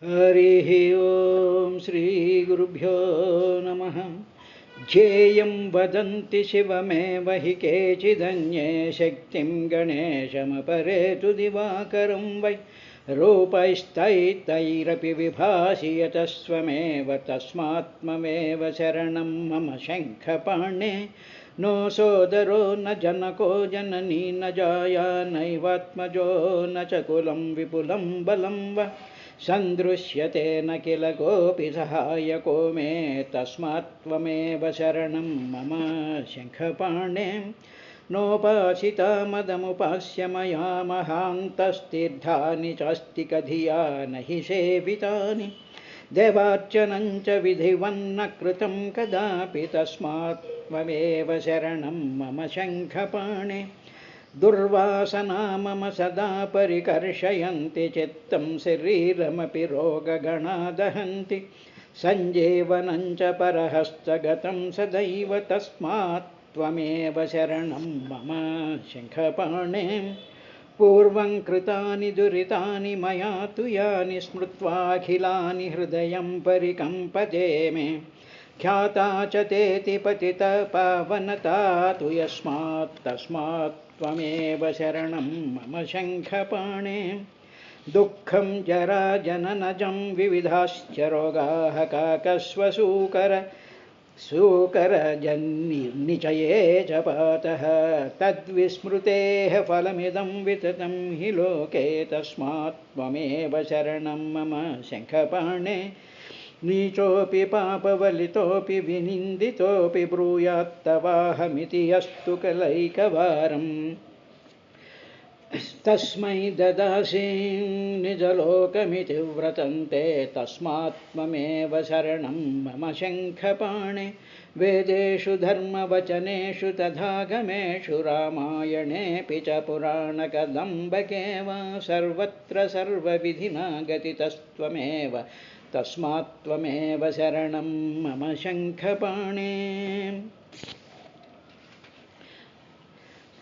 हरिः ओं श्रीगुरुभ्यो नमः। ध्येयं वदन्ति शिवमेव हि केचिदन्ये शक्तिं गणेशमपरे तु दिवाकरं वै रूपैस्तैरपि विभासि यतस्त्वमेव तस्मात्ममेव शरणं मम शङ्खपाणे। नो सोदरो न जनको जननी न जाया नैवात्मजो न च कुलं विपुलं बलं वा सन्दृश्यते न किल कोऽपि सहायको मे तस्मात्त्वमेव शरणं मम शङ्खपाणे। नोपासिता मदमुपास्य मया महान्तस्तीर्थानि चास्ति कधिया न हि सेवितानि देवार्चनं च विधिवन्न कृतं कदापि तस्मात्त्वमेव शरणं मम शङ्खपाणे। दुर्वासना मम सदा परिकर्षयन्ति चित्तं शरीरमपि रोगगणा दहन्ति सञ्जीवनं च परहस्तगतं सदैव तस्मात् त्वमेव शरणं मम शङ्खपाणे। पूर्वं कृतानि दुरितानि मया तु यानि स्मृत्वाखिलानि हृदयं परिकम्पते मे ख्याता च तेति पतिता पावनता तु यस्मात् तस्मात् त्वमेव शरणं मम शङ्खपाणे। दुःखं जरा जननजं विविधाश्च रोगाः काकस्वसूकरजन्निचये च पातः तद्विस्मृतेः फलमिदं विततं हि लोके तस्मात् त्वमेव शरणं मम शङ्खपाणे। नीचोऽपि पापवलितोऽपि विनिन्दितोऽपि ब्रूयात्तवाहमिति यस्तु कलैकवारम् तस्मै ददासि निजलोकमिति व्रतन्ते तस्मात् त्वमेव शरणं मम शङ्खपाणे। वेदेषु धर्मवचनेषु तथागमेषु रामायणेऽपि च पुराणकदम्बके वा सर्वत्र सर्वविधिना गतितस्त्वमेव तस्मात् त्वमेव शरणं मम शङ्खपाणे।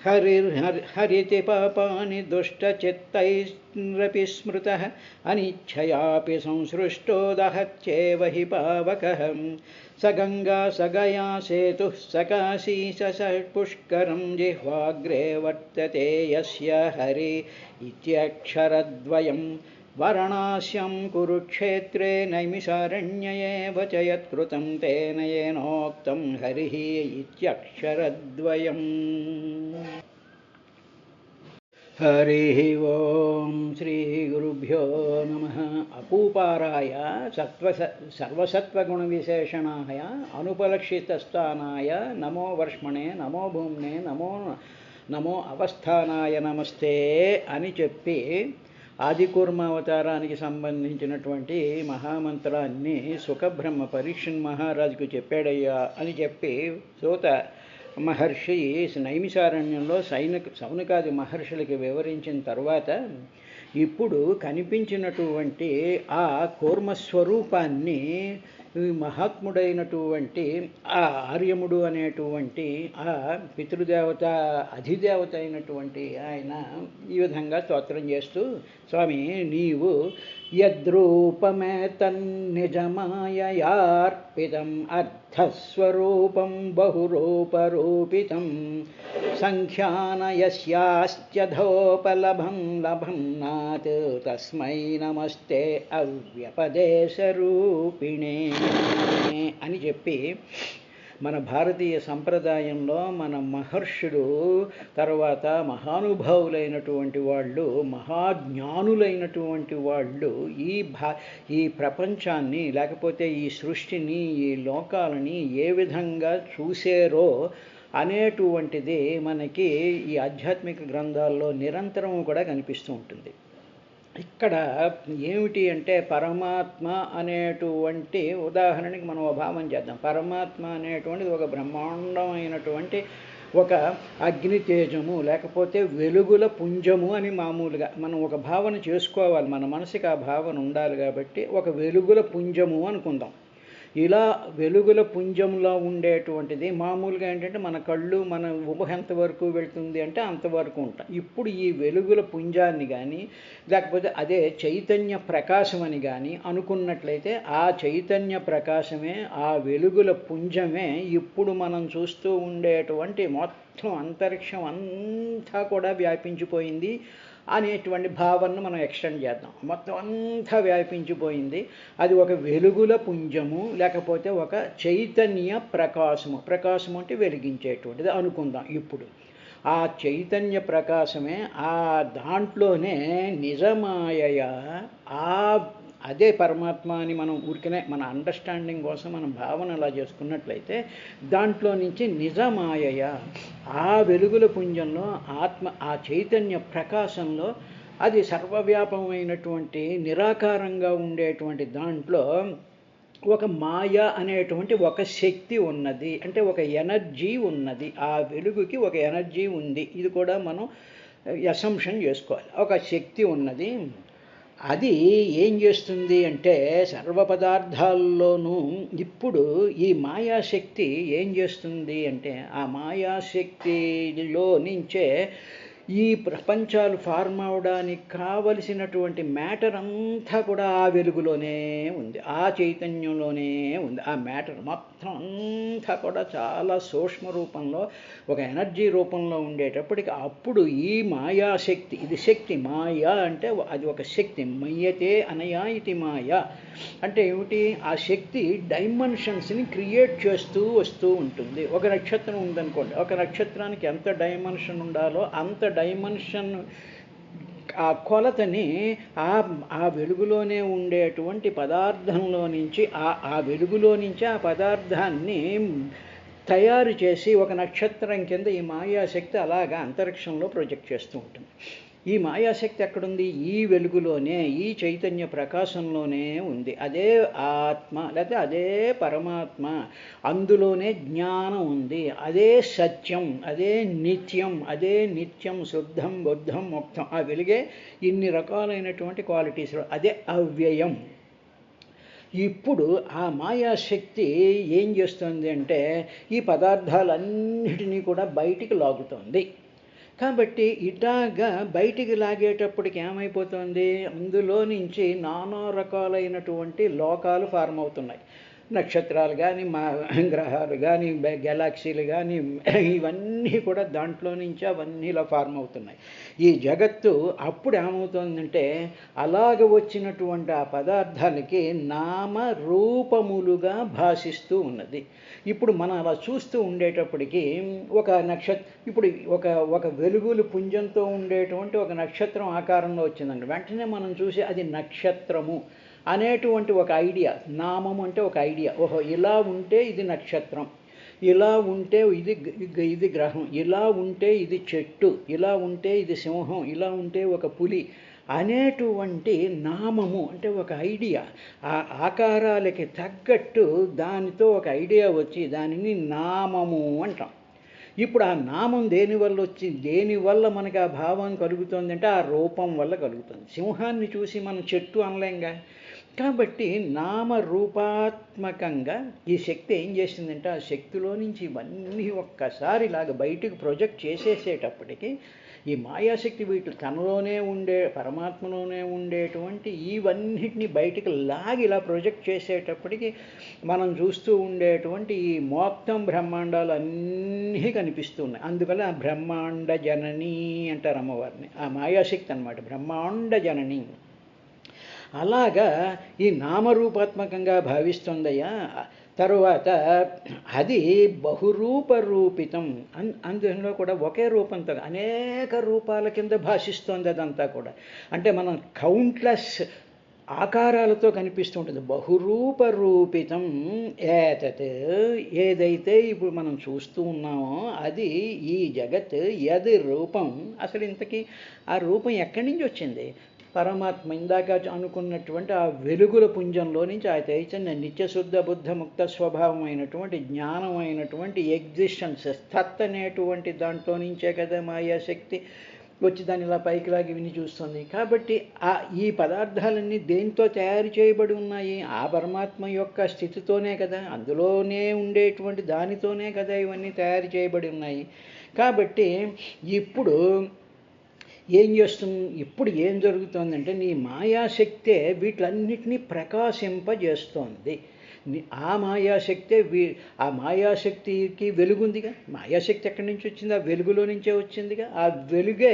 हरिति पापानि दुष्टचित्तैरपि स्मृतः अनिच्छयापि संसृष्टो दहत्येव हि पावकः स गङ्गा स गया सेतुः स काशी स पुष्करं जिह्वाग्रे वर्तते यस्य हरि इत्यक्षरद्वयम् वाराणस्यां कुरुक्षेत्रे नैमिषारण्ये च यत्कृतं तेन येनोक्तं हरिः इत्यक्षरद्वयम्। हरिः ओं श्रीगुरुभ्यो नमः। अपूपाराय सर्वसत्त्वगुणविशेषणाय अनुपलक्षितस्थानाय नमो वर्ष्मणे नमो भूम्ने नमो अवस्थानाय नमस्ते అని చెప్పి ఆదికూర్మ అవతారానికి సంబంధించినటువంటి మహామంత్రాన్ని సుఖబ్రహ్మ పరీక్షణ్ మహారాజుకు చెప్పాడయ్యా అని చెప్పి సూత మహర్షి నైమిషారణ్యంలో సౌనకాది మహర్షులకి వివరించిన తర్వాత ఇప్పుడు కనిపించినటువంటి ఆ కూర్మస్వరూపాన్ని మహాత్ముడైనటువంటి ఆ ఆర్యముడు అనేటువంటి ఆ పితృదేవత అధిదేవత అయినటువంటి ఆయన ఈ విధంగా స్తోత్రం చేస్తూ స్వామి నీవు యద్రూపమే తన్నిజమాయయార్పితం అర్థస్వరూపం బహురూపరూపితం సంఖ్యానయస్యాస్త్యధోపలభం లభం నాత్ తస్మై నమస్తే అవ్యపదేశరూపిణే అని చెప్పి మన భారతీయ సంప్రదాయంలో మన మహర్షులు తర్వాత మహానుభావులైనటువంటి వాళ్ళు మహాజ్ఞానులైనటువంటి వాళ్ళు ఈ ప్రపంచాన్ని లేకపోతే ఈ సృష్టిని ఈ లోకాలని ఏ విధంగా చూసారో అనేటువంటిది మనకి ఈ ఆధ్యాత్మిక గ్రంథాల్లో నిరంతరం కూడా కనిపిస్తూ ఉంటుంది. ఇక్కడ ఏమిటి అంటే పరమాత్మ అనేటువంటి ఉదాహరణకి మనం భావం చేద్దాం. పరమాత్మ అనేటువంటిది ఒక బ్రహ్మాండమైనటువంటి ఒక అగ్ని తేజము లేకపోతే వెలుగుల పుంజము అని మామూలుగా మనం ఒక భావన చేసుకోవాలి. మన మనసుకి ఆ భావన ఉండాలి కాబట్టి ఒక వెలుగుల పుంజము అనుకుందాం. ఇలా వెలుగుల పుంజంలో ఉండేటువంటిది మామూలుగా ఏంటంటే మన కళ్ళు మన ఊహ ఎంతవరకు వెళ్తుంది అంటే అంతవరకు ఉంటాం. ఇప్పుడు ఈ వెలుగుల పుంజాన్ని కానీ లేకపోతే అదే చైతన్య ప్రకాశం అని కానీ అనుకున్నట్లయితే ఆ చైతన్య ప్రకాశమే ఆ వెలుగుల పుంజమే ఇప్పుడు మనం చూస్తూ ఉండేటువంటి మొత్తం అంతరిక్షం అంతా కూడా వ్యాపించిపోయింది అనేటువంటి భావనను మనం ఎక్స్టెండ్ చేద్దాం. మొత్తం అంతా వ్యాపించిపోయింది, అది ఒక వెలుగుల పుంజము లేకపోతే ఒక చైతన్య ప్రకాశము. ప్రకాశం అంటే వెలిగించేటువంటిది అనుకుందాం. ఇప్పుడు ఆ చైతన్య ప్రకాశమే ఆ దాంట్లోనే నిజమాయ ఆ అదే పరమాత్మ అని మనం ఊరికనే మన అండర్స్టాండింగ్ కోసం మనం భావన అలా చేసుకున్నట్లయితే దాంట్లో నుంచి నిజమాయ ఆ వెలుగుల పుంజంలో ఆత్మ ఆ చైతన్య ప్రకాశంలో అది సర్వవ్యాపమైనటువంటి నిరాకారంగా ఉండేటువంటి దాంట్లో ఒక మాయ అనేటువంటి ఒక శక్తి ఉన్నది, అంటే ఒక ఎనర్జీ ఉన్నది. ఆ వెలుగుకి ఒక ఎనర్జీ ఉంది, ఇది కూడా మనం అసంప్షన్ చేసుకోవాలి. ఒక శక్తి ఉన్నది, అది ఏం చేస్తుంది అంటే సర్వ పదార్థాల్లోనూ ఇప్పుడు ఈ మాయాశక్తి ఏం చేస్తుంది అంటే ఆ మాయాశక్తిలో నుంచే ఈ ప్రపంచాలు ఫార్మ్ అవడానికి కావలసినటువంటి మ్యాటర్ అంతా కూడా ఆ వెలుగులోనే ఉంది, ఆ చైతన్యంలోనే ఉంది. ఆ మ్యాటర్ మొత్తం అంతా కూడా చాలా సూక్ష్మ రూపంలో ఒక ఎనర్జీ రూపంలో ఉండేటప్పటికి అప్పుడు ఈ మాయాశక్తి, ఇది శక్తి, మాయా అంటే అది ఒక శక్తి, మయ్యతే అనయా ఇది మాయా అంటే ఏమిటి, ఆ శక్తి డైమెన్షన్స్ని క్రియేట్ చేస్తూ వస్తూ ఉంటుంది. ఒక నక్షత్రం ఉందనుకోండి, ఒక నక్షత్రానికి ఎంత డైమెన్షన్ ఉండాలో అంత డైమెన్షన్ ఆ కొలతని ఆ వెలుగులోనే ఉండేటువంటి పదార్థంలో నుంచి ఆ వెలుగులో నుంచి ఆ పదార్థాన్ని తయారు చేసి ఒక నక్షత్రం కింద ఈ మాయాశక్తి అలాగా అంతరిక్షంలో ప్రొజెక్ట్ చేస్తూ ఉంటుంది. ఈ మాయాశక్తి ఎక్కడుంది, ఈ వెలుగులోనే, ఈ చైతన్య ప్రకాశంలోనే ఉంది. అదే ఆత్మ లేకపోతే అదే పరమాత్మ, అందులోనే జ్ఞానం ఉంది, అదే సత్యం, అదే నిత్యం శుద్ధం బుద్ధం ముక్తం. ఆ వెలుగే ఇన్ని రకాలైనటువంటి క్వాలిటీస్, అదే అవ్యయం. ఇప్పుడు ఆ మాయాశక్తి ఏం చేస్తుంది అంటే ఈ పదార్థాలన్నిటినీ కూడా బయటికి లాగుతుంది. కాబట్టి ఇలాగా బయటికి లాగేటప్పటికి ఏమైపోతుంది, అందులో నుంచి నానా రకాలైనటువంటి లోకాలు ఫార్మ్ అవుతున్నాయి. నక్షత్రాలు కానీ మా గ్రహాలు కానీ గెలాక్సీలు కానీ ఇవన్నీ కూడా దాంట్లో నుంచి అవన్నీ ఇలా ఫార్మ్ అవుతున్నాయి. ఈ జగత్తు అప్పుడు ఏమవుతుందంటే అలాగ వచ్చినటువంటి ఆ పదార్థాలకి నామరూపములుగా భాషిస్తూ ఉన్నది. ఇప్పుడు మనం అలా చూస్తూ ఉండేటప్పటికీ ఒక ఇప్పుడు ఒక వెలుగులు పుంజంతో ఉండేటువంటి ఒక నక్షత్రం ఆకారంలో వచ్చిందండి. వెంటనే మనం చూసి అది నక్షత్రము అనేటువంటి ఒక ఐడియా, నామం అంటే ఒక ఐడియా, ఓహో ఇలా ఉంటే ఇది నక్షత్రం, ఇలా ఉంటే ఇది గ్రహం, ఇలా ఉంటే ఇది చెట్టు, ఇలా ఉంటే ఇది సింహం, ఇలా ఉంటే ఒక పులి అనేటువంటి నామము అంటే ఒక ఐడియా. ఆ ఆకారాలకి తగ్గట్టు దానితో ఒక ఐడియా వచ్చి దానిని నామము అంటాం. ఇప్పుడు ఆ నామం దేనివల్ల మనకి ఆ భావం కలుగుతుంది అంటే ఆ రూపం వల్ల కలుగుతుంది. సింహాన్ని చూసి మనం చెట్టు అనలేంగా. కాబట్టి నామరూపాత్మకంగా ఈ శక్తి ఏం చేసిందంటే ఆ శక్తిలో నుంచి ఇవన్నీ ఒక్కసారి ఇలాగ బయటకు ప్రొజెక్ట్ చేసేసేటప్పటికి ఈ మాయాశక్తి తనలోనే ఉండే పరమాత్మలోనే ఉండేటువంటి ఇవన్నిటిని బయటికి లాగి ఇలా ప్రొజెక్ట్ చేసేటప్పటికి మనం చూస్తూ ఉండేటువంటి ఈ మొత్తం బ్రహ్మాండాలు అన్నీ కనిపిస్తున్నాయి. అందువల్ల ఆ బ్రహ్మాండ జనని అంటారు అమ్మవారిని, ఆ మాయాశక్తి అన్నమాట, బ్రహ్మాండ జనని. అలాగా ఈ నామరూపాత్మకంగా భావిస్తుందయ్యా. తరువాత అది బహురూపరూపితం, అందులో కూడా ఒకే రూపంతో అనేక రూపాల కింద భాషిస్తుంది అదంతా కూడా. అంటే మనం కౌంట్లెస్ ఆకారాలతో కనిపిస్తూ ఉంటుంది. బహురూపరూపితం ఏతత్, ఏదైతే ఇప్పుడు మనం చూస్తూ ఉన్నామో అది ఈ జగత్ యది రూపం. అసలు ఇంతకీ ఆ రూపం ఎక్కడి నుంచి వచ్చింది? పరమాత్మ ఇందాక అనుకున్నటువంటి ఆ వెలుగుల పుంజంలో నుంచి ఆ చైతన్య నిత్యశుద్ధ బుద్ధ ముక్త స్వభావమైనటువంటి జ్ఞానమైనటువంటి ఎగ్జిస్టెన్స్ సత్ అనేటువంటి దాంట్లో నుంచే కదా మాయాశక్తి వచ్చి దాన్ని ఇలా పైకి లాగి విని చూస్తుంది. కాబట్టి ఈ పదార్థాలన్నీ దేంతో తయారు చేయబడి ఉన్నాయి? ఆ పరమాత్మ యొక్క స్థితితోనే కదా, అందులోనే ఉండేటువంటి దానితోనే కదా ఇవన్నీ తయారు చేయబడి ఉన్నాయి. కాబట్టి ఇప్పుడు ఇప్పుడు ఏం జరుగుతోందంటే నీ మాయాశక్తే వీటిలన్నిటినీ ప్రకాశింపజేస్తోంది. ఆ మాయాశక్తే ఆ మాయాశక్తికి వెలుగుందిగా. మాయాశక్తి ఎక్కడి నుంచి వచ్చింది? ఆ వెలుగులో నుంచే వచ్చిందిగా. ఆ వెలుగే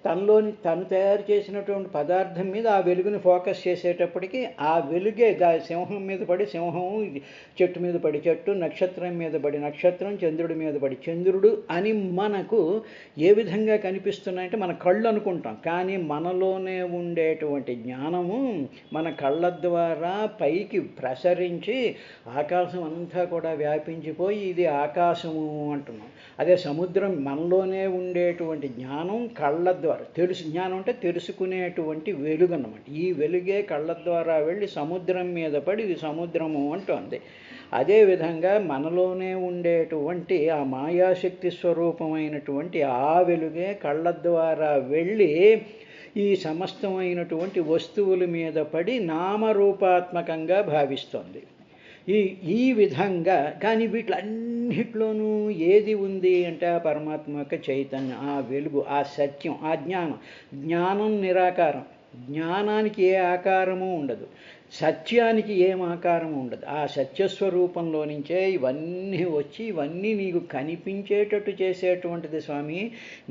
తను తయారు చేసినటువంటి పదార్థం మీద ఆ వెలుగుని ఫోకస్ చేసేటప్పటికి ఆ వెలుగే సింహం మీద పడి సింహం, చెట్టు మీద పడి చెట్టు, నక్షత్రం మీద పడి నక్షత్రం, చంద్రుడి మీద పడి చంద్రుడు అని మనకు ఏ విధంగా కనిపిస్తున్నాయంటే మన కళ్ళు అనుకుంటాం. కానీ మనలోనే ఉండేటువంటి జ్ఞానము మన కళ్ళ ద్వారా పైకి ప్రసరించి ఆకాశం అంతా కూడా వ్యాపించిపోయి ఇది ఆకాశము అంటున్నాం. అదే సముద్రం మనలోనే ఉండేటువంటి జ్ఞానం కళ్ళ ద్వారా జ్ఞానం అంటే తెలుసుకునేటువంటి వెలుగు అన్నమాట. ఈ వెలుగే కళ్ళ ద్వారా వెళ్ళి సముద్రం మీద పడి ఇది సముద్రము అంటోంది. అదేవిధంగా మనలోనే ఉండేటువంటి ఆ మాయాశక్తి స్వరూపమైనటువంటి ఆ వెలుగే కళ్ళ ద్వారా వెళ్ళి ఈ సమస్తమైనటువంటి వస్తువుల మీద పడి నామరూపాత్మకంగా భావిస్తోంది. ఈ విధంగా కానీ వీటిలన్నిట్లోనూ ఏది ఉంది అంటే ఆ పరమాత్మ యొక్క చైతన్యం, ఆ వెలుగు, ఆ సత్యం, ఆ జ్ఞానం నిరాకారం. జ్ఞానానికి ఏ ఆకారము ఉండదు, సత్యానికి ఏం ఆకారం ఉండదు. ఆ సత్యస్వరూపంలో నుంచే ఇవన్నీ వచ్చి ఇవన్నీ నీకు కనిపించేటట్టు చేసేటువంటిది స్వామి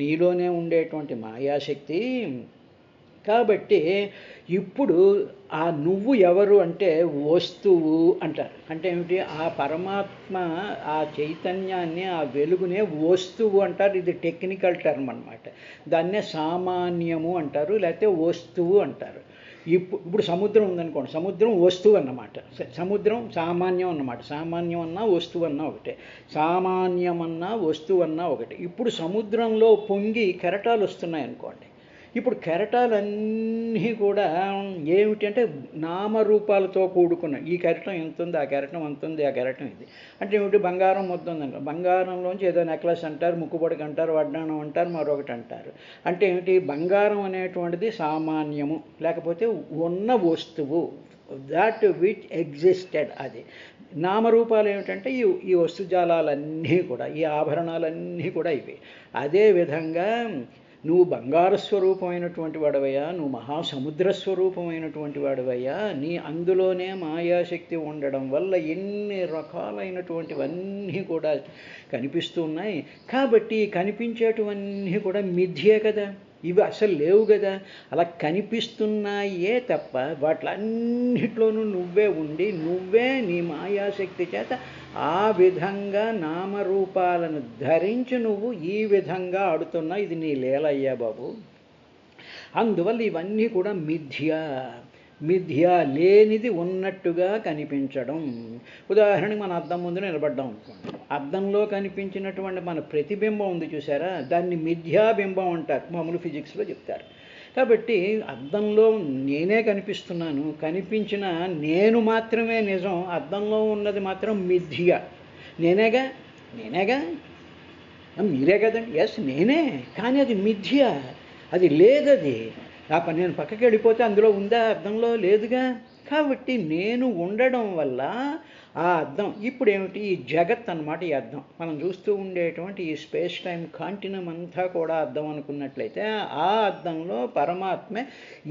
నీలోనే ఉండేటువంటి మాయాశక్తి. కాబట్టి ఇప్పుడు ఆ నువ్వు ఎవరు అంటే వస్తువు అంటారు. అంటే ఏమిటి? ఆ పరమాత్మ ఆ చైతన్యాన్ని ఆ వెలుగునే వస్తువు అంటారు. ఇది టెక్నికల్ టర్మ్ అన్నమాట. దాన్నే సామాన్యము అంటారు, లేకపోతే వస్తువు అంటారు. ఇప్పుడు సముద్రం ఉందనుకోండి, సముద్రం వస్తువు అన్నమాట. సముద్రం సామాన్యం అన్నమాట. సామాన్యం అన్నా వస్తువు అన్నా ఒకటే, సామాన్యం అన్నా వస్తువు అన్నా ఒకటే. ఇప్పుడు సముద్రంలో పొంగి కెరటాలు వస్తున్నాయి అనుకోండి. ఇప్పుడు కెరటాలన్నీ కూడా ఏమిటంటే నామరూపాలతో కూడుకున్నాయి. ఈ కెరటం ఎంత ఉంది, ఆ కెరటం అంత ఉంది, ఆ కెరటం ఇది అంటే ఏమిటి? బంగారం మొత్తం ఉందంట. బంగారంలోంచి ఏదో నెక్లెస్ అంటారు, ముక్కుబడికి అంటారు, వడ్డాణం అంటారు, మరొకటి అంటారు. అంటే ఏమిటి? బంగారం అనేటువంటిది సామాన్యము, లేకపోతే ఉన్న వస్తువు, దాట్ విచ్ ఎగ్జిస్టెడ్. అది నామరూపాలు ఏమిటంటే ఈ వస్తుజాలాలన్నీ కూడా, ఈ ఆభరణాలన్నీ కూడా ఇవి. అదేవిధంగా నువ్వు బంగారు స్వరూపమైనటువంటి వాడవయ్యా, నువ్వు మహాసముద్ర స్వరూపమైనటువంటి వాడవయ్యా. అందులోనే మాయాశక్తి ఉండడం వల్ల ఎన్ని రకాలైనటువంటివన్నీ కూడా కనిపిస్తున్నాయి. కాబట్టి కనిపించేటివన్నీ కూడా మిథ్యే కదా, ఇవి అసలు లేవు కదా. అలా కనిపిస్తున్నాయే తప్ప వాటిలన్నిట్లోనూ నువ్వే ఉండి నువ్వే నీ మాయాశక్తి చేత ఆ విధంగా నామరూపాలను ధరించి నువ్వు ఈ విధంగా ఆడుతున్నావు. ఇది నీ లీలయ్యా బాబు. అందువల్ల ఇవన్నీ కూడా మిథ్య, లేనిది ఉన్నట్టుగా కనిపించడం. ఉదాహరణకి మన అద్దం ముందు నిలబడ్డాం అనుకోండి. అద్దంలో కనిపించినటువంటి మన ప్రతిబింబం ఉంది చూసారా, దాన్ని మిథ్యాబింబం అంటారు, మామూలు ఫిజిక్స్లో చెప్తారు. కాబట్టి అద్దంలో నేనే కనిపిస్తున్నాను, కనిపించిన నేను మాత్రమే నిజం, అద్దంలో ఉన్నది మాత్రం మిథ్య. నేనేగా మీరే కదండి. ఎస్ నేనే, కానీ అది మిథ్య, అది లేదది. నేను పక్కకి వెళ్ళిపోతే అందులో ఉందా? అద్దంలో లేదుగా. కాబట్టి నేను ఉండడం వల్ల ఆ అద్దం ఇప్పుడు ఏమిటి? ఈ జగత్ అన్నమాట. ఈ అద్దం మనం చూస్తూ ఉండేటువంటి ఈ స్పేస్ టైం కాంటినం అంతా కూడా అద్దం అనుకున్నట్లయితే ఆ అద్దంలో పరమాత్మ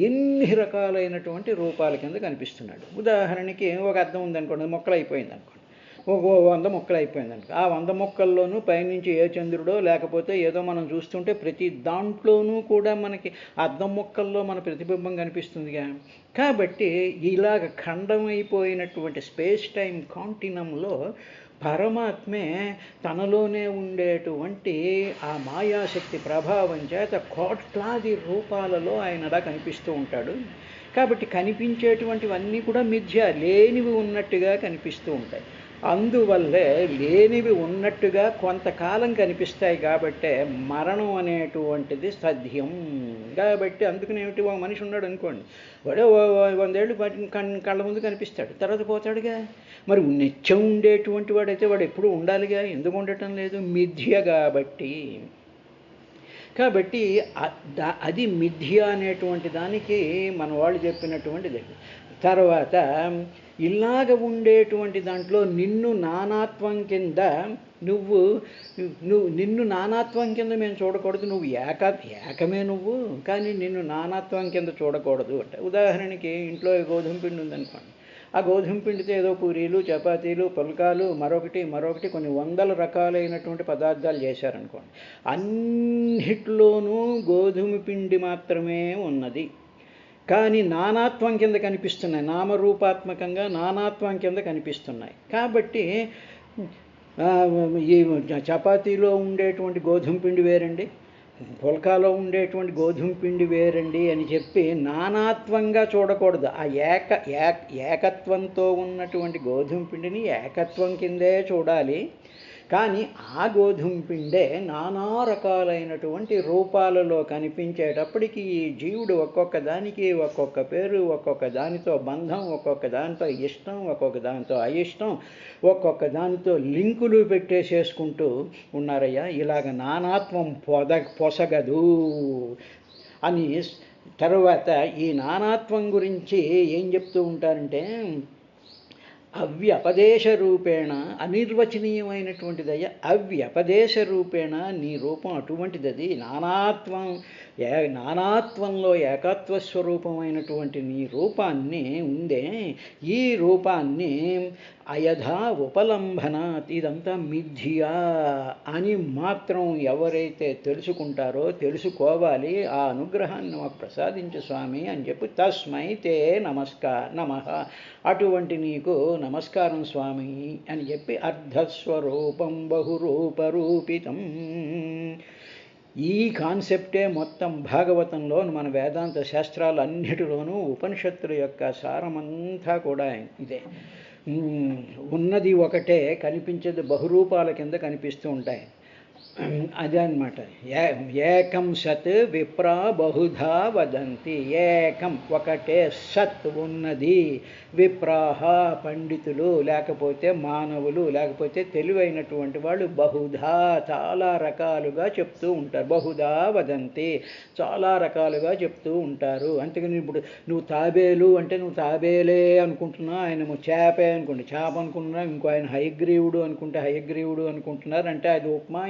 ఎన్ని రకాలైనటువంటి రూపాల కింద కనిపిస్తున్నాడు. ఉదాహరణకి ఒక అద్దం ఉందనుకోండి, మొక్కలైపోయింది అనుకోండి, 100 మొక్కలు అయిపోయిందనుకో. ఆ 100 మొక్కల్లోనూ పైనుంచి ఏ చంద్రుడో లేకపోతే ఏదో మనం చూస్తుంటే ప్రతి దాంట్లోనూ కూడా మనకి అద్దం మొక్కల్లో మన ప్రతిబింబం కనిపిస్తుందిగా. కాబట్టి ఇలాగ ఖండమైపోయినటువంటి స్పేస్ టైం కాంటినంలో పరమాత్మే తనలోనే ఉండేటువంటి ఆ మాయాశక్తి ప్రభావం చేత కోట్లాది రూపాలలో ఆయన అలా కనిపిస్తూ ఉంటాడు. కాబట్టి కనిపించేటువంటివన్నీ కూడా మిథ్య, లేనివి ఉన్నట్టుగా కనిపిస్తూ ఉంటాయి. అందువల్లే లేనివి ఉన్నట్టుగా కొంతకాలం కనిపిస్తాయి. కాబట్టే మరణం అనేటువంటిది సత్యం. కాబట్టి అందుకనేమిటి, ఒక మనిషి ఉన్నాడు అనుకోండి, వాడే 100 ఏళ్ళు కళ్ళ ముందు కనిపిస్తాడు, తర్వాత పోతాడుగా. మరి నిత్యం ఉండేటువంటి వాడైతే వాడు ఎప్పుడూ ఉండాలిగా, ఎందుకు ఉండటం లేదు? మిథ్య కాబట్టి. కాబట్టి అది మిథ్య అనేటువంటి దానికి మన వాళ్ళు చెప్పినటువంటిది. తర్వాత ఇలాగ ఉండేటువంటి దాంట్లో నిన్ను నానాత్వం కింద నువ్వు నిన్ను నానాత్వం కింద మేము చూడకూడదు, నువ్వు ఏకమే నువ్వు, కానీ నిన్ను నానాత్వం కింద చూడకూడదు అంటే. ఉదాహరణకి ఇంట్లో గోధుమ పిండి ఉందనుకోండి, ఆ గోధుమ పిండితో ఏదో పూరీలు, చపాతీలు, పుల్కాలు, మరొకటి కొన్ని వందల రకాలైనటువంటి పదార్థాలు చేశారనుకోండి. అన్నిట్లోనూ గోధుమ పిండి మాత్రమే ఉన్నది, కానీ నానాత్వం కింద కనిపిస్తున్నాయి, నామరూపాత్మకంగా నానాత్వం కింద కనిపిస్తున్నాయి. కాబట్టి ఈ చపాతీలో ఉండేటువంటి గోధుమ పిండి వేరండి, పుల్కాలో ఉండేటువంటి గోధుమ పిండి వేరండి అని చెప్పి నానాత్వంగా చూడకూడదు. ఆ ఏకత్వంతో ఉన్నటువంటి గోధుమ పిండిని ఏకత్వం కిందే చూడాలి. కానీ ఆ గోధుమ పిండే నానా రకాలైనటువంటి రూపాలలో కనిపించేటప్పటికీ ఈ జీవుడు ఒక్కొక్క దానికి ఒక్కొక్క పేరు, ఒక్కొక్క దానితో బంధం, ఒక్కొక్క దానితో ఇష్టం, ఒక్కొక్క దానితో అయిష్టం, ఒక్కొక్క దానితో లింకులు పెట్టేసేసుకుంటూ ఉన్నారయ్యా. ఇలాగ నానాత్వం పొసగదు అని. తరువాత ఈ నానాత్వం గురించి ఏం చెప్తూ ఉంటారంటే, అవ్యపదేశ రూపేణ, అనిర్వచనీయమైనటువంటిదయ్యా. అవ్యపదేశ రూపేణ నీ రూపం అటువంటిది. అది నానాత్వంలో ఏకత్వ స్వరూపమైనటువంటి నీ రూపాన్ని ఉందే, ఈ రూపాన్ని అయథా ఉపలంబనాత్, ఇదంతా మిథ్యా అని మాత్రం ఎవరైతే తెలుసుకుంటారో, తెలుసుకోవాలి, ఆ అనుగ్రహాన్ని మాకు ప్రసాదించు స్వామి అని చెప్పి తస్మై తే నమః, అటువంటి నీకు నమస్కారం స్వామి అని చెప్పి అర్ధస్వరూపం బహురూపరూపితం. ఈ కాన్సెప్టే మొత్తం భాగవతంలో, మన వేదాంత శాస్త్రాలన్నిటిలోనూ ఉపనిషత్తుల యొక్క సారమంతా కూడా ఇదే. ఉన్నది ఒకటే, కనిపించేది బహురూపాల కింద కనిపిస్తూ ఉంటాయి. అదే అన్నమాట. ఏకం సత్ విప్రా బహుధా వదంతి. ఏకం ఒకటే, సత్ ఉన్నది, విప్రాహ పండితులు, లేకపోతే మానవులు, లేకపోతే తెలివైనటువంటి వాళ్ళు బహుధా చాలా రకాలుగా చెప్తూ ఉంటారు. బహుధా వదంతి చాలా రకాలుగా చెప్తూ ఉంటారు. అంతేగాని ఇప్పుడు నువ్వు తాబేలు అంటే నువ్వు తాబేలే అనుకుంటున్నావు, ఆయన చేపే అనుకుంటే చేప అనుకుంటున్నావు, ఇంకో ఆయన హయగ్రీవుడు అనుకుంటే హయగ్రీవుడు అనుకుంటున్నారు. అంటే అది ఉప్మా,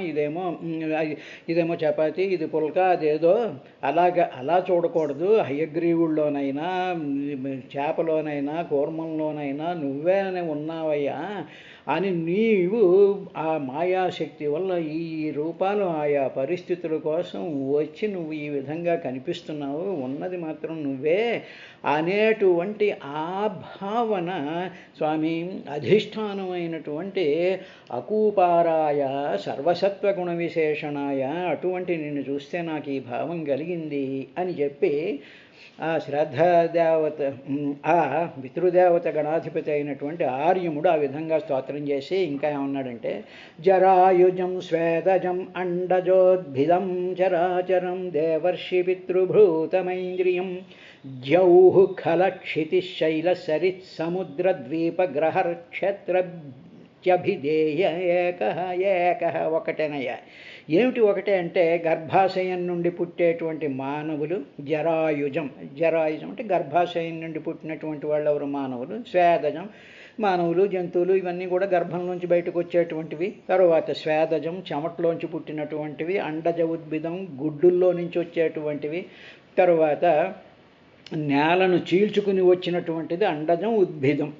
ఇదేమో చపాతీ, ఇది పుల్క, అదేదో అలా చూడకూడదు. హయగ్రీవుల్లోనైనా, చేపలోనైనా, కూర్మంలోనైనా నువ్వేనే ఉన్నావయ్యా అని నీవు ఆ మాయాశక్తి వల్ల ఈ రూపాలు ఆయా పరిస్థితుల కోసం వచ్చి నువ్వు ఈ విధంగా కనిపిస్తున్నావు, ఉన్నది మాత్రం నువ్వే అనేటువంటి ఆ భావన స్వామి అధిష్టానమైనటువంటి అకూపారాయ సర్వసత్వగుణ విశేషణాయ, అటువంటి నిన్ను చూస్తే నాకు ఈ భావం కలిగింది అని చెప్పి ఆ శ్రద్ధాదేవత, ఆ పితృదేవత గణాధిపతి అయినటువంటి ఆర్యముడు ఆ విధంగా స్తోత్రం చేసి ఇంకా ఏమన్నాడంటే, జరాయుజం శ్వేతజం అండజోద్భిదం చరాచరం దేవర్షి పితృభూతమైంద్రియం ద్యౌః ఖలక్షితిశైల సరిత్ సముద్రద్వీపగ్రహక్షేత్రభిధేయ ఏకః ఒకటేనయ్యా. ఏమిటి ఒకటే అంటే, గర్భాశయం నుండి పుట్టేటువంటి మానవులు, జరాయుజం అంటే గర్భాశయం నుండి పుట్టినటువంటి వాళ్ళు ఎవరు మానవులు, స్వేదజం మానవులు, జంతువులు ఇవన్నీ కూడా గర్భంలోంచి బయటకు వచ్చేటువంటివి. తరువాత స్వేదజం చెమట్లోంచి పుట్టినటువంటివి, అండజ ఉద్భిదం గుడ్డుల్లో నుంచి వచ్చేటువంటివి, తరువాత నేలను చీల్చుకుని వచ్చినటువంటిది అండజం ఉద్భిదం,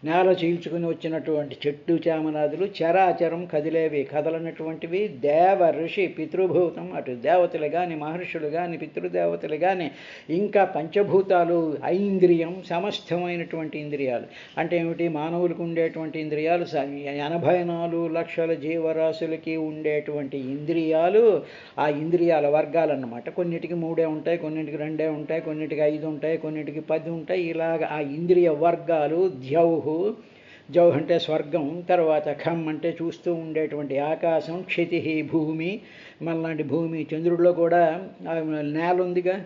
నేల చీల్చుకుని వచ్చినటువంటి చెట్టు చేమనాదులు, చరాచరం కదిలేవి కదలనటువంటివి, దేవ ఋషి పితృభూతం, అటు దేవతలు కానీ మహర్షులు కానీ పితృదేవతలు కానీ, ఇంకా పంచభూతాలు, ఐంద్రియం సమస్తమైనటువంటి ఇంద్రియాలు. అంటే ఏమిటి, మానవులకు ఉండేటువంటి ఇంద్రియాలు 84 లక్షల జీవరాశులకి ఉండేటువంటి ఇంద్రియాలు, ఆ ఇంద్రియాల వర్గాలన్నమాట. కొన్నిటికి 3 ఉంటాయి, కొన్నిటికి 2 ఉంటాయి, కొన్నిటికి 5 ఉంటాయి, కొన్నిటికి 10 ఉంటాయి. ఇలాగ ఆ ఇంద్రియ వర్గాలు. జౌహ్ అంటే స్వర్గం, తర్వాత ఖం అంటే చూస్తూ ఉండేటువంటి ఆకాశం, క్షితి భూమి, మనలాంటి భూమి, చంద్రుడిలో కూడా నేల ఉందిగా,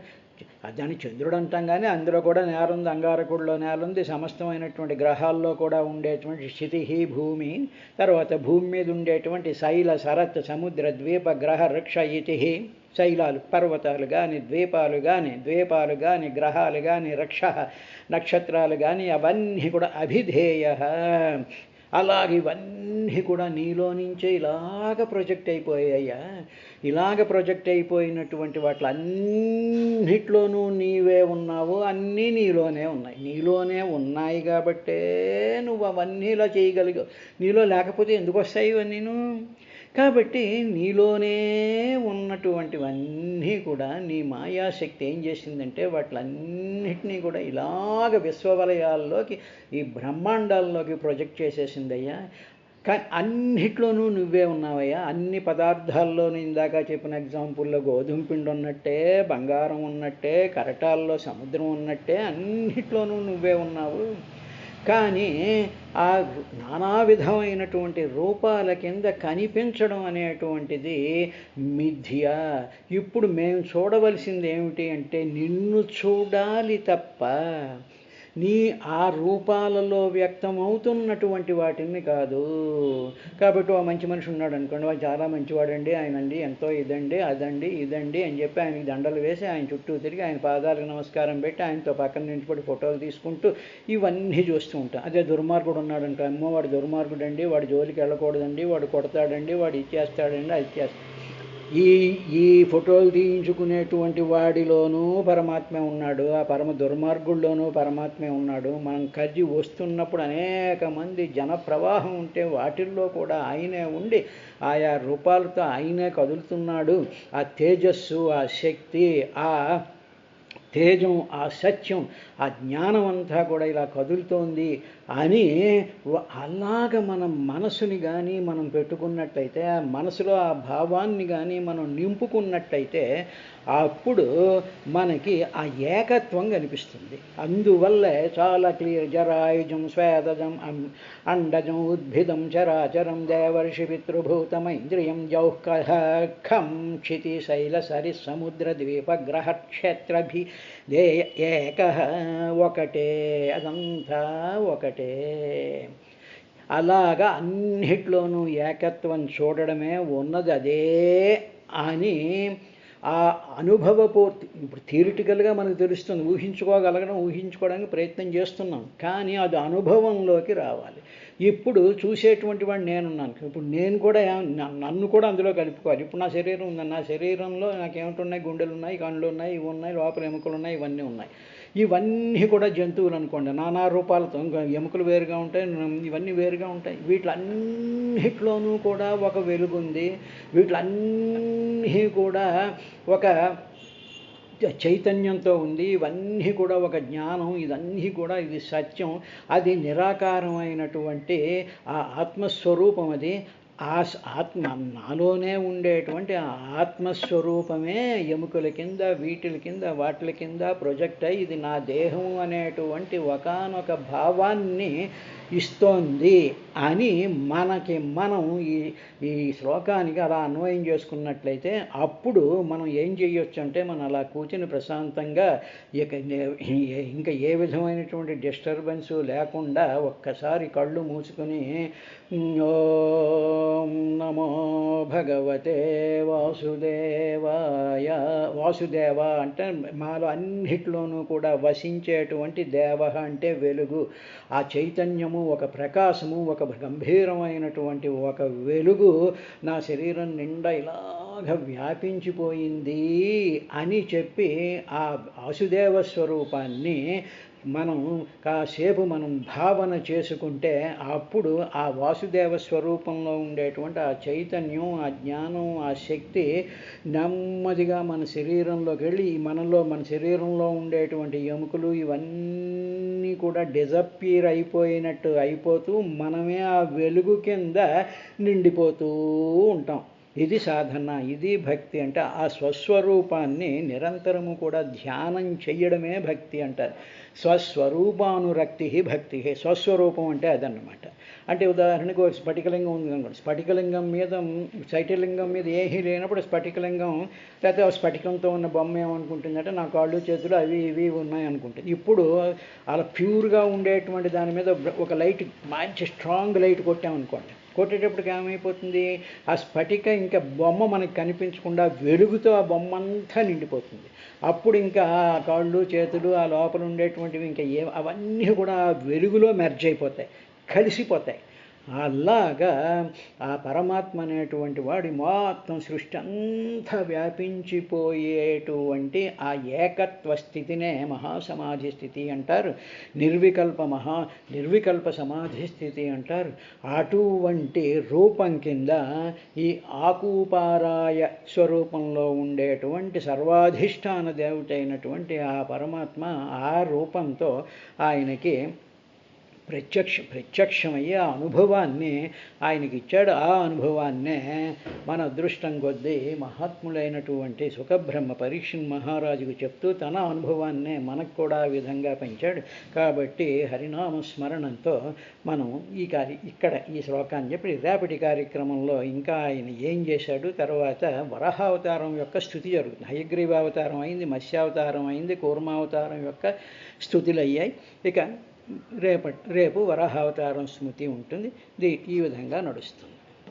దాన్ని చంద్రుడు అంటాం, కానీ అందులో కూడా నేల ఉంది, అంగారకుడిలో నేల ఉంది, సమస్తమైనటువంటి గ్రహాల్లో కూడా ఉండేటువంటి క్షితి భూమి, తర్వాత భూమి మీద ఉండేటువంటి శైల శరత్ సముద్ర ద్వీప గ్రహ వృక్ష ఇతి, శైలాలు పర్వతాలు కానీ ద్వీపాలు కానీ గ్రహాలు కానీ నక్షత్రాలు కానీ అవన్నీ కూడా అభిధేయ. అలాగే ఇవన్నీ కూడా నీలో నుంచే ఇలాగ ప్రొజెక్ట్ అయిపోయాయ్యా. ఇలాగ ప్రొజెక్ట్ అయిపోయినటువంటి వాటిలన్నిట్లోనూ నీవే ఉన్నావు, అన్నీ నీలోనే ఉన్నాయి కాబట్టే నువ్వు అవన్నీ ఇలా చేయగలిగావు. నీలో లేకపోతే ఎందుకు వస్తాయి ఇవన్నీను? కాబట్టి నీలోనే ఉన్నటువంటివన్నీ కూడా నీ మాయాశక్తి ఏం చేసిందంటే వాటిలన్నిటినీ కూడా ఇలాగ విశ్వవలయాల్లోకి, ఈ బ్రహ్మాండాల్లోకి ప్రొజెక్ట్ చేసేసిందయ్యా. కానీ అన్నిట్లోనూ నువ్వే ఉన్నావయ్యా. అన్ని పదార్థాల్లోనూ ఇందాక చెప్పిన ఎగ్జాంపుల్లో గోధుమ పిండి ఉన్నట్టే, బంగారం ఉన్నట్టే, కరటాల్లో సముద్రం ఉన్నట్టే అన్నిట్లోనూ నువ్వే ఉన్నావు. కానీ ఆ నానా విధమైనటువంటి రూపాల కింద కనిపించడం అనేటువంటిది మిథ్య. ఇప్పుడు మేము చూడవలసింది ఏమిటి అంటే నిన్ను చూడాలి తప్ప నీ ఆ రూపాలలో వ్యక్తమవుతున్నటువంటి వాటిని కాదు. కాబట్టి ఓ మంచి మనిషి ఉన్నాడు అనుకోండి, వాడు చాలా మంచివాడండి, ఆయనండి ఎంతో ఇదండి ఇదండి అని చెప్పి ఆయనకి దండలు వేసి ఆయన చుట్టూ తిరిగి ఆయన పాదాలకు నమస్కారం పెట్టి ఆయనతో పక్కన నిలిచిపడి ఫోటోలు తీసుకుంటూ ఇవన్నీ చూస్తూ ఉంటాం. అదే దుర్మార్గుడు ఉన్నాడు అనుకో, అమ్మో వాడు దుర్మార్గుడండి, వాడు జోలికి వెళ్ళకూడదండి, వాడు కొడతాడండి, వాడు ఇచ్చేస్తాడండి, అది చేస్తాడు. ఈ ఫోటోలు తీయించుకునేటువంటి వాడిలోనూ పరమాత్మే ఉన్నాడు, ఆ పరమ దుర్మార్గుల్లోనూ పరమాత్మే ఉన్నాడు. మనం కజ్జి వస్తున్నప్పుడు అనేక మంది జన ప్రవాహం ఉంటే వాటిల్లో కూడా ఆయనే ఉండి ఆయా రూపాలతో ఆయనే కదులుతున్నాడు. ఆ తేజస్సు, ఆ శక్తి, ఆ తేజం, ఆ సత్యం, ఆ జ్ఞానం అంతా కూడా ఇలా కదులుతోంది అని అలాగ మనం మనసుని కానీ మనం పెట్టుకున్నట్లయితే, ఆ మనసులో ఆ భావాన్ని కానీ మనం నింపుకున్నట్లయితే అప్పుడు మనకి ఆ ఏకత్వం కనిపిస్తుంది. అందువల్లే చాలా క్లియర్, జరాయుజం స్వేదజం అండజం ఉద్భిదం చరాచరం దేవర్షి పితృభూతమైంద్రియం జౌఃఖం క్షితి శైల సరి సముద్ర ద్వీప గ్రహ క్షేత్రభి ఏక ఒకటే, అదంతా ఒకటే. అలాగా అన్నిట్లోనూ ఏకత్వం చూడడమే ఉన్నది అదే అని ఆ అనుభవపూర్తి. ఇప్పుడు థియరిటికల్గా మనకు తెలుస్తుంది, ఊహించుకోవడానికి ప్రయత్నం చేస్తున్నాం, కానీ అది అనుభవంలోకి రావాలి. ఇప్పుడు చూసేటువంటి వాడు నేనున్నాను, ఇప్పుడు నేను కూడా నన్ను కూడా అందులో కలుపుకోవాలి. ఇప్పుడు నా శరీరం ఉందని, నా శరీరంలో నాకేమిటున్నాయి, గుండెలు ఉన్నాయి, కళ్ళు ఉన్నాయి, ఇవి ఉన్నాయి, లోపల ఎముకలు ఉన్నాయి, ఇవన్నీ ఉన్నాయి. ఇవన్నీ కూడా జంతువులు అనుకోండి, నానా రూపాలతో, ఇంకా ఎముకలు వేరుగా ఉంటాయి, ఇవన్నీ వేరుగా ఉంటాయి. వీటిలన్నిట్లోనూ కూడా ఒక వెలుగుంది, వీటిలన్నీ కూడా ఒక చైతన్యంతో ఉంది, ఇవన్నీ కూడా ఒక జ్ఞానం, ఇదన్నీ కూడా ఇది సత్యం, అది నిరాకారమైనటువంటి ఆ ఆత్మస్వరూపం. అది ఆ ఆత్మ నాలోనే ఉండేటువంటి ఆ ఆత్మస్వరూపమే ఎముకల కింద, వీటిల కింద, వాటిల కింద ప్రొజెక్ట్ అయ్యి ఇది నా దేహం అనేటువంటి ఒకానొక భావాన్ని ఇస్తోంది అని మనం ఈ శ్లోకానికి అలా అన్వయం చేసుకున్నట్లయితే అప్పుడు మనం ఏం చేయొచ్చు అంటే, మనం అలా కూర్చుని ప్రశాంతంగా ఇంకా ఏ విధమైనటువంటి డిస్టర్బెన్స్ లేకుండా ఒక్కసారి కళ్ళు మూసుకొని ఓం నమో భగవతే వాసుదేవాయ. వాసుదేవ అంటే మాలో అన్నిట్లోనూ కూడా వసించేటువంటి దేవ అంటే వెలుగు, ఆ చైతన్యము, ఒక ప్రకాశము, ఒక గంభీరమైనటువంటి ఒక వెలుగు నా శరీరం నిండా ఇలాగ వ్యాపించిపోయింది అని చెప్పి ఆ వాసుదేవ స్వరూపాన్ని మనం కాసేపు మనం భావన చేసుకుంటే అప్పుడు ఆ వాసుదేవ స్వరూపంలో ఉండేటువంటి ఆ చైతన్యం, ఆ జ్ఞానం, ఆ శక్తి నెమ్మదిగా మన శరీరంలోకి వెళ్ళి మన శరీరంలో ఉండేటువంటి ఎముకలు ఇవన్నీ కూడా డిజప్పీర్ అయిపోతూ మనమే ఆ వెలుగు కింద నిండిపోతూ ఉంటాం. ఇది సాధన, ఇది భక్తి. అంటే ఆ స్వస్వరూపాన్ని నిరంతరము కూడా ధ్యానం చెయ్యడమే భక్తి అంటారు. స్వస్వరూపానురక్తి భక్తి. స్వస్వరూపం అంటే అదన్నమాట. అంటే ఉదాహరణకు ఒక స్ఫటికలింగం ఉంది అనుకోండి, స్ఫటికలింగం మీద చైత్యలింగం మీద ఏమీ లేనప్పుడు స్ఫటికలింగం లేకపోతే ఆ స్ఫటికంతో ఉన్న బొమ్మ ఏమనుకుంటుందంటే నా కాళ్ళు చేతులు అవి ఇవి ఉన్నాయి అనుకుంటుంది. ఇప్పుడు అలా ప్యూర్గా ఉండేటువంటి దాని మీద ఒక లైట్, మంచి స్ట్రాంగ్ లైట్ కొట్టామనుకోండి, కొట్టేటప్పటికి ఏమైపోతుంది, ఆ స్ఫటిక ఇంకా బొమ్మ మనకి కనిపించకుండా వెలుగుతో ఆ బొమ్మ అంతా నిండిపోతుంది. అప్పుడు ఇంకా ఆ కాళ్ళు చేతులు ఆ లోపల ఉండేటువంటివి ఇంకా అవన్నీ కూడా వెలుగులో మెర్జ్ అయిపోతాయి, కలిసిపోతాయి. అలాగా ఆ పరమాత్మ అనేటువంటి వాడి మొత్తం సృష్టి అంతా వ్యాపించిపోయేటువంటి ఆ ఏకత్వ స్థితినే మహాసమాధి స్థితి అంటారు, నిర్వికల్ప సమాధి స్థితి అంటారు. అటువంటి రూపం కింద ఈ ఆకూపారాయ స్వరూపంలో ఉండేటువంటి సర్వాధిష్టాన దేవతైనటువంటి ఆ పరమాత్మ ఆ రూపంతో ఆయనకి ప్రత్యక్షమయ్యే ఆ అనుభవాన్ని ఆయనకి ఇచ్చాడు. ఆ అనుభవాన్నే మన అదృష్టం కొద్దీ మహాత్ములైనటువంటి సుఖబ్రహ్మ పరీక్షణ్ మహారాజుకు చెప్తూ తన అనుభవాన్నే మనకు కూడా ఆ విధంగా పెంచాడు. కాబట్టి హరినామ స్మరణంతో మనం ఇక్కడ ఈ శ్లోకాన్ని చెప్పి రేపటి కార్యక్రమంలో ఇంకా ఆయన ఏం చేశాడు, తర్వాత వరాహావతారం యొక్క స్థుతి జరుగుతుంది. హయగ్రీవావతారం అయింది, మత్స్యావతారం అయింది, కూర్మావతారం యొక్క స్థుతులు అయ్యాయి. ఇక రేపు వరాహావతారం స్మృతి ఉంటుంది. ఈ విధంగా నడుస్తుంది.